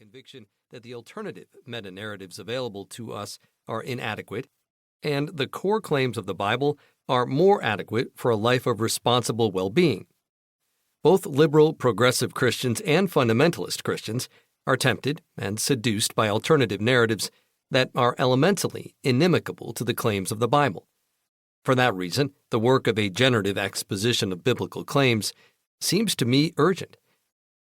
conviction that the alternative meta-narratives available to us are inadequate, and the core claims of the Bible are more adequate for a life of responsible well-being. Both liberal, progressive Christians and fundamentalist Christians are tempted and seduced by alternative narratives that are elementally inimical to the claims of the Bible. For that reason, the work of a generative exposition of biblical claims seems to me urgent.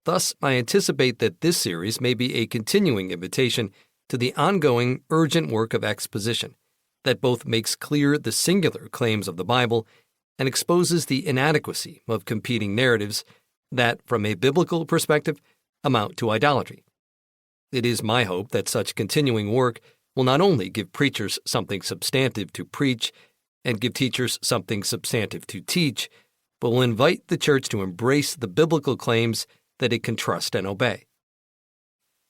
Thus, I anticipate that this series may be a continuing invitation to the ongoing urgent work of exposition that both makes clear the singular claims of the Bible and exposes the inadequacy of competing narratives that, from a biblical perspective, amount to idolatry. It is my hope that such continuing work will not only give preachers something substantive to preach and give teachers something substantive to teach, but will invite the church to embrace the biblical claims that it can trust and obey.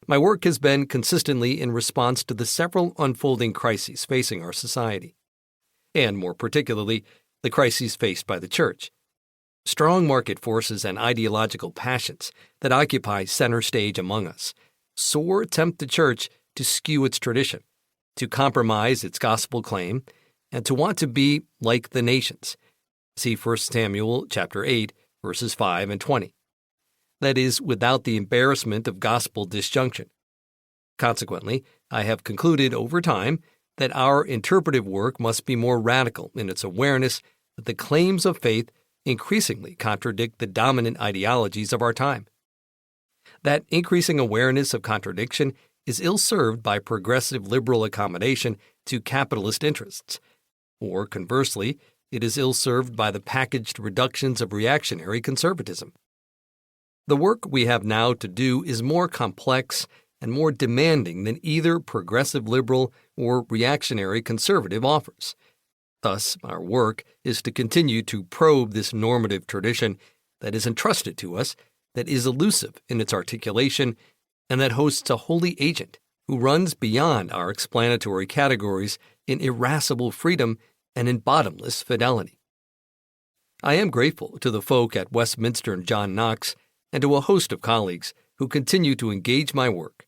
My work has been consistently in response to the several unfolding crises facing our society, and more particularly, the crises faced by the church. Strong market forces and ideological passions that occupy center stage among us sore tempt the church to skew its tradition, to compromise its gospel claim, and to want to be like the nations. See 1 Samuel chapter 8, verses 5 and 20. That is, without the embarrassment of gospel disjunction. Consequently, I have concluded over time that our interpretive work must be more radical in its awareness that the claims of faith increasingly contradict the dominant ideologies of our time. That increasing awareness of contradiction is ill-served by progressive liberal accommodation to capitalist interests, or conversely, it is ill-served by the packaged reductions of reactionary conservatism. The work we have now to do is more complex and more demanding than either progressive liberal or reactionary conservative offers. Thus, our work is to continue to probe this normative tradition that is entrusted to us, that is elusive in its articulation, and that hosts a holy agent who runs beyond our explanatory categories in irascible freedom and in bottomless fidelity. I am grateful to the folk at Westminster and John Knox and to a host of colleagues who continue to engage my work.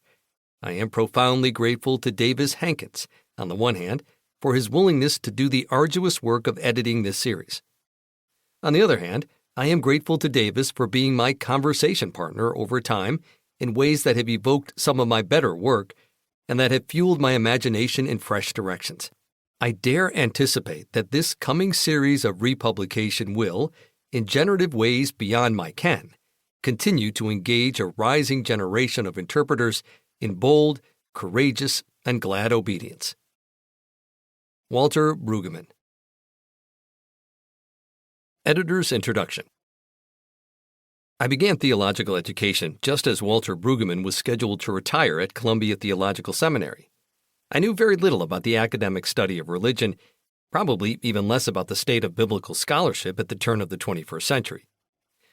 I am profoundly grateful to Davis Hankins, on the one hand, for his willingness to do the arduous work of editing this series. On the other hand, I am grateful to Davis for being my conversation partner over time in ways that have evoked some of my better work and that have fueled my imagination in fresh directions. I dare anticipate that this coming series of republication will, in generative ways beyond my ken, continue to engage a rising generation of interpreters in bold, courageous, and glad obedience. Walter Brueggemann. Editor's Introduction. I began theological education just as Walter Brueggemann was scheduled to retire at Columbia Theological Seminary. I knew very little about the academic study of religion, probably even less about the state of biblical scholarship at the turn of the 21st century.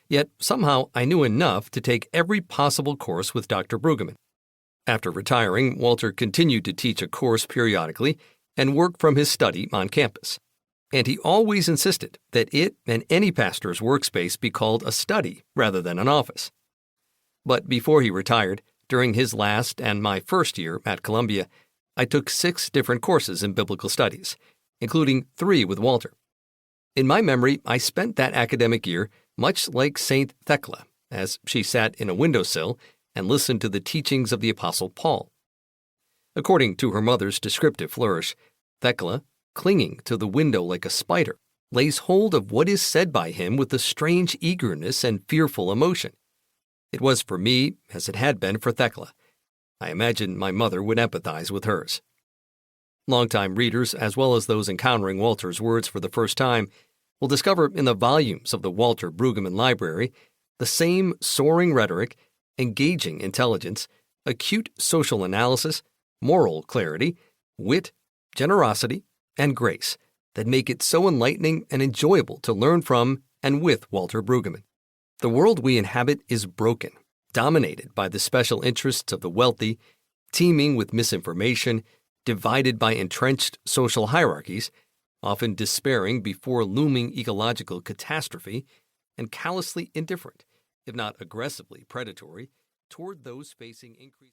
Yet somehow I knew enough to take every possible course with Dr. Brueggemann. After retiring, Walter continued to teach a course periodically and work from his study on campus. And he always insisted that it and any pastor's workspace be called a study rather than an office. But before he retired, during his last and my first year at Columbia, I took 6 different courses in biblical studies, including 3 with Walter. In my memory, I spent that academic year much like Saint Thecla, as she sat in a windowsill and listened to the teachings of the Apostle Paul. According to her mother's descriptive flourish, Thecla, clinging to the window like a spider, lays hold of what is said by him with a strange eagerness and fearful emotion. It was for me as it had been for Thecla. I imagine my mother would empathize with hers. Longtime readers, as well as those encountering Walter's words for the first time, will discover in the volumes of the Walter Brueggemann Library the same soaring rhetoric, engaging intelligence, acute social analysis, moral clarity, wit, generosity, and grace that make it so enlightening and enjoyable to learn from and with Walter Brueggemann. The world we inhabit is broken, dominated by the special interests of the wealthy, teeming with misinformation, divided by entrenched social hierarchies, often despairing before looming ecological catastrophe, and callously indifferent, if not aggressively predatory, toward those facing increased